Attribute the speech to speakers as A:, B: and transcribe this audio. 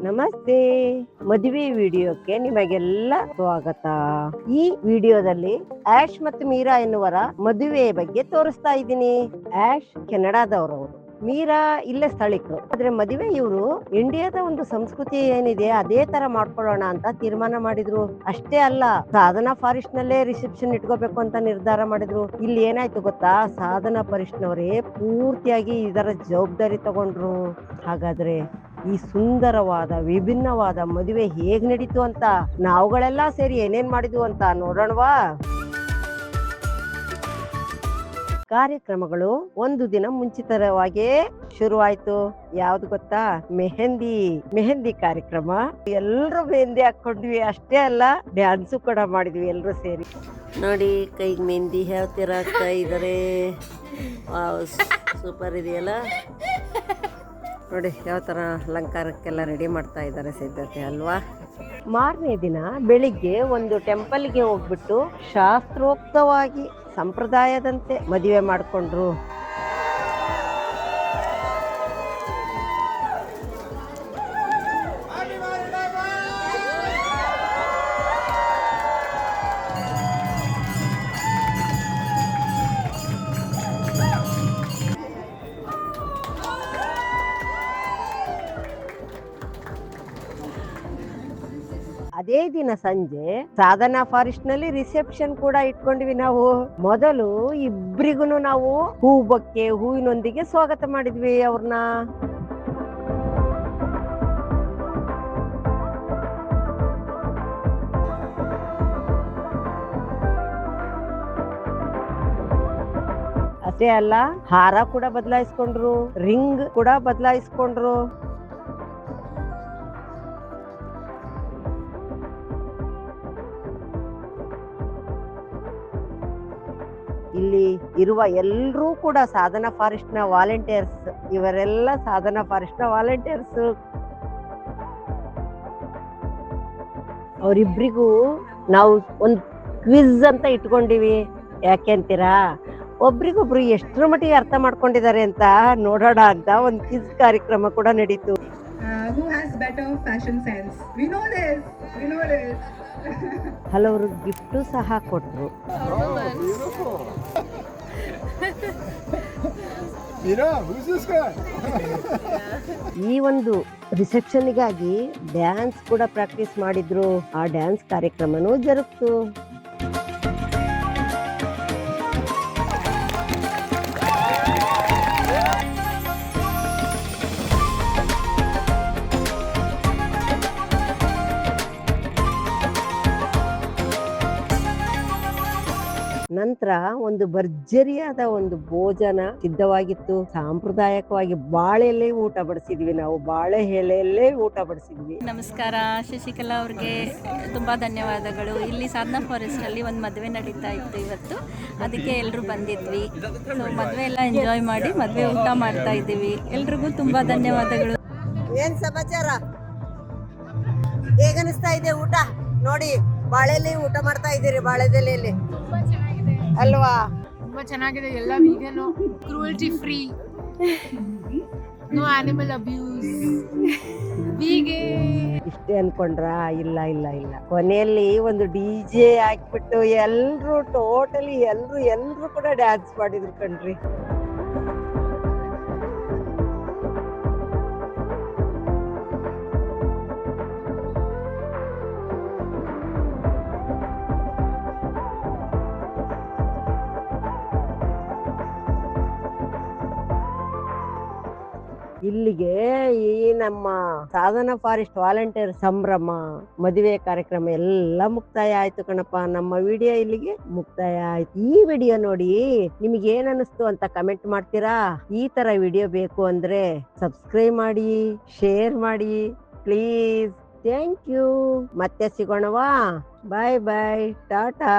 A: ನಮಸ್ತೆ. ಮದುವೆ ವಿಡಿಯೋಕ್ಕೆ ನಿಮಗೆಲ್ಲ ಸ್ವಾಗತ. ಈ ವಿಡಿಯೋದಲ್ಲಿ ಆಶ್ ಮತ್ತು ಮೀರಾ ಎನ್ನುವರ ಮದುವೆ ಬಗ್ಗೆ ತೋರಿಸ್ತಾ ಇದ್ದೀನಿ. ಆಶ್ ಕೆನಡಾದವರು, ಮೀರಾ ಇಲ್ಲೇ ಸ್ಥಳೀಕರು. ಆದ್ರೆ ಮದುವೆ ಇವರು ಇಂಡಿಯಾದ ಒಂದು ಸಂಸ್ಕೃತಿ ಏನಿದೆ ಅದೇ ತರ ಮಾಡ್ಕೊಳ್ಳೋಣ ಅಂತ ತೀರ್ಮಾನ ಮಾಡಿದ್ರು. ಅಷ್ಟೇ ಅಲ್ಲ, ಸಾಧನಾ ಫಾರೆಸ್ಟ್ ನಲ್ಲೇ ರಿಸೆಪ್ಷನ್ ಇಟ್ಕೋಬೇಕು ಅಂತ ನಿರ್ಧಾರ ಮಾಡಿದ್ರು. ಇಲ್ಲಿ ಏನಾಯ್ತು ಗೊತ್ತಾ, ಸಾಧನಾ ಫಾರೆಸ್ಟ್ನವರೇ ಪೂರ್ತಿಯಾಗಿ ಇದರ ಜವಾಬ್ದಾರಿ ತಗೊಂಡ್ರು. ಹಾಗಾದ್ರೆ ಈ ಸುಂದರವಾದ ವಿಭಿನ್ನವಾದ ಮದುವೆ ಹೇಗ್ ನಡೀತು ಅಂತ ನಾವುಗಳೆಲ್ಲ ಸೇರಿ ಏನೇನ್ ಮಾಡಿದ್ವು ಅಂತ ನೋಡೋಣವಾ? ಕಾರ್ಯಕ್ರಮಗಳು ಒಂದು ದಿನ ಮುಂಚಿತವಾಗಿ ಶುರುವಾಯ್ತು. ಯಾವ್ದು ಗೊತ್ತಾ? ಮೆಹಂದಿ ಕಾರ್ಯಕ್ರಮ. ಎಲ್ರು ಮೆಹಂದಿ ಹಾಕೊಂಡ್ವಿ. ಅಷ್ಟೇ ಅಲ್ಲ, ಡ್ಯಾನ್ಸು ಕೂಡ ಮಾಡಿದ್ವಿ ಎಲ್ರು ಸೇರಿ. ನೋಡಿ, ಕೈಗೆ ಮೆಹಂದಿ ಯಾವ ತರ ಆಗ್ತಾ ಇದಾರೆ. ಸೂಪರ್ ಇದೆಯಲ್ಲ. ನೋಡಿ ಯಾವ ತರ ಅಲಂಕಾರಕ್ಕೆಲ್ಲ ರೆಡಿ ಮಾಡ್ತಾ ಇದ್ದಾರೆ, ಸಿದ್ಧತೆ ಅಲ್ವಾ? ಮಾರನೇ ದಿನ ಬೆಳಿಗ್ಗೆ ಒಂದು ಟೆಂಪಲ್ಗೆ ಹೋಗ್ಬಿಟ್ಟು ಶಾಸ್ತ್ರೋಕ್ತವಾಗಿ ಸಂಪ್ರದಾಯದಂತೆ ಮದುವೆ ಮಾಡಿಕೊಂಡ್ರು. ಅದೇ ದಿನ ಸಂಜೆ ಸಾಧನಾ ಫಾರೆಸ್ಟ್ ನಲ್ಲಿ ರಿಸೆಪ್ಷನ್ ಕೂಡ ಇಟ್ಕೊಂಡ್ವಿ ನಾವು. ಮೊದಲು ಇಬ್ರಿಗೂ ನಾವು ಹೂವಿನೊಂದಿಗೆ ಸ್ವಾಗತ ಮಾಡಿದ್ವಿ ಅವ್ರನ್ನ. ಅಷ್ಟೇ ಅಲ್ಲ, ಹಾರ ಕೂಡ ಬದಲಾಯಿಸ್ಕೊಂಡ್ರು, ರಿಂಗ್ ಕೂಡ ಬದಲಾಯಿಸ್ಕೊಂಡ್ರು. ಇಲ್ಲಿ ಇರುವ ಎಲ್ಲರೂ ಕೂಡ ಸಾಧನಾ ಫಾರೆಸ್ಟ್ ನ ವಾಲಂಟಿಯರ್ಸ್. ಇವರೆಲ್ಲ ಸಾಧನಾ ಫಾರೆಸ್ಟ್ ನ ವಾಲಂಟಿಯರ್ಸ್. ಅವರಿಬ್ರಿಗೂ ನಾವು ಒಂದು ಕ್ವಿಜ್ ಅಂತ ಇಟ್ಕೊಂಡಿವಿ. ಯಾಕೆ ಅಂತೀರಾ? ಒಬ್ರಿಗೊಬ್ರು ಎಷ್ಟರ ಮಟ್ಟಿಗೆ ಅರ್ಥ ಮಾಡ್ಕೊಂಡಿದ್ದಾರೆ ಅಂತ ನೋಡೋಣ ಅಂತ ಒಂದು ಕ್ವಿಜ್ ಕಾರ್ಯಕ್ರಮ ಕೂಡ ನಡೀತು. ಹಲವರು ಗಿಫ್ಟು ಸಹ ಕೊಟ್ರು. ಈ ಒಂದು ರಿಸೆಪ್ಷನ್ಗಾಗಿ ಡ್ಯಾನ್ಸ್ ಕೂಡ ಪ್ರಾಕ್ಟೀಸ್ ಮಾಡಿದ್ರು. ಆ ಡ್ಯಾನ್ಸ್ ಕಾರ್ಯಕ್ರಮನೂ ಜರುಗಿತು. ನಂತರ ಒಂದು ಭರ್ಜರಿಯಾದ ಒಂದು ಭೋಜನ ಸಿದ್ಧವಾಗಿತ್ತು. ಸಾಂಪ್ರದಾಯಿಕವಾಗಿ ಬಾಳೆ ಎಲೆ ಊಟ ಬಡಿಸಿದ್ವಿ ನಾವು. ಬಾಳೆ ಎಲೆಯಲ್ಲೇ ಊಟ ಬಡಿಸಿದ್ವಿ.
B: ನಮಸ್ಕಾರ, ಶಶಿಕಲಾ ಅವ್ರಿಗೆ ತುಂಬಾ ಧನ್ಯವಾದಗಳು. ಇಲ್ಲಿ ಸಾಧನಾ ಫಾರೆಸ್ಟ್ ಅಲ್ಲಿ ಒಂದು ಮದುವೆ ನಡೀತಾ ಇತ್ತು ಇವತ್ತು, ಅದಕ್ಕೆ ಎಲ್ಲರೂ ಬಂದಿದ್ವಿ. ಸೊ ಮದುವೆ ಎಲ್ಲ ಎಂಜಾಯ್ ಮಾಡಿ ಮದುವೆ ಊಟ ಮಾಡ್ತಾ ಇದ್ದೀವಿ. ಎಲ್ರಿಗೂ ತುಂಬಾ ಧನ್ಯವಾದಗಳು.
A: ಏನ್ ಸಮಾಚಾರ? ಹೇಗನಿಸ್ತಾ ಇದೆ ಊಟ? ನೋಡಿ, ಬಾಳೆಲೆ ಊಟ ಮಾಡ್ತಾ ಇದ್ದೀರಿ. ಬಾಳೆದೆಲೆಯಲ್ಲಿ ಅಲ್ವಾ?
C: ತುಂಬಾ ಚೆನ್ನಾಗಿದೆ. ಎಲ್ಲ vegan, cruelty free, no animal abuse,
A: ಇಷ್ಟೇ ಅನ್ಕೊಂಡ್ರ? ಇಲ್ಲ ಇಲ್ಲ ಇಲ್ಲ, ಕೊನೆಯಲ್ಲಿ ಒಂದು DJ ಹಾಕ್ಬಿಟ್ಟು ಎಲ್ರು ಟೋಟಲಿ ಎಲ್ರು ಕೂಡ ಡ್ಯಾನ್ಸ್ ಮಾಡಿದ್ರು ಕಣ್ರಿ. ಇಲ್ಲಿಗೆ ಈ ನಮ್ಮ ಸಾಧನಾ ಫಾರೆಸ್ಟ್ ವಾಲಂಟಿಯರ್ ಸಂಭ್ರಮ ಮದುವೆ ಕಾರ್ಯಕ್ರಮ ಎಲ್ಲ ಮುಕ್ತಾಯ ಆಯ್ತು ಕಣಪ್ಪ. ನಮ್ಮ ವಿಡಿಯೋ ಇಲ್ಲಿಗೆ ಮುಕ್ತಾಯ ಆಯ್ತು. ಈ ವಿಡಿಯೋ ನೋಡಿ ನಿಮ್ಗೆ ಏನ್ ಅನಿಸ್ತು ಅಂತ ಕಮೆಂಟ್ ಮಾಡ್ತೀರಾ? ಈ ತರ ವಿಡಿಯೋ ಬೇಕು ಅಂದ್ರೆ ಸಬ್ಸ್ಕ್ರೈಬ್ ಮಾಡಿ, ಶೇರ್ ಮಾಡಿ ಪ್ಲೀಸ್. Thank you. ಮತ್ತೆ ಸಿಗೋಣವಾ? ಬಾಯ್ ಬಾಯ್, ಟಾಟಾ.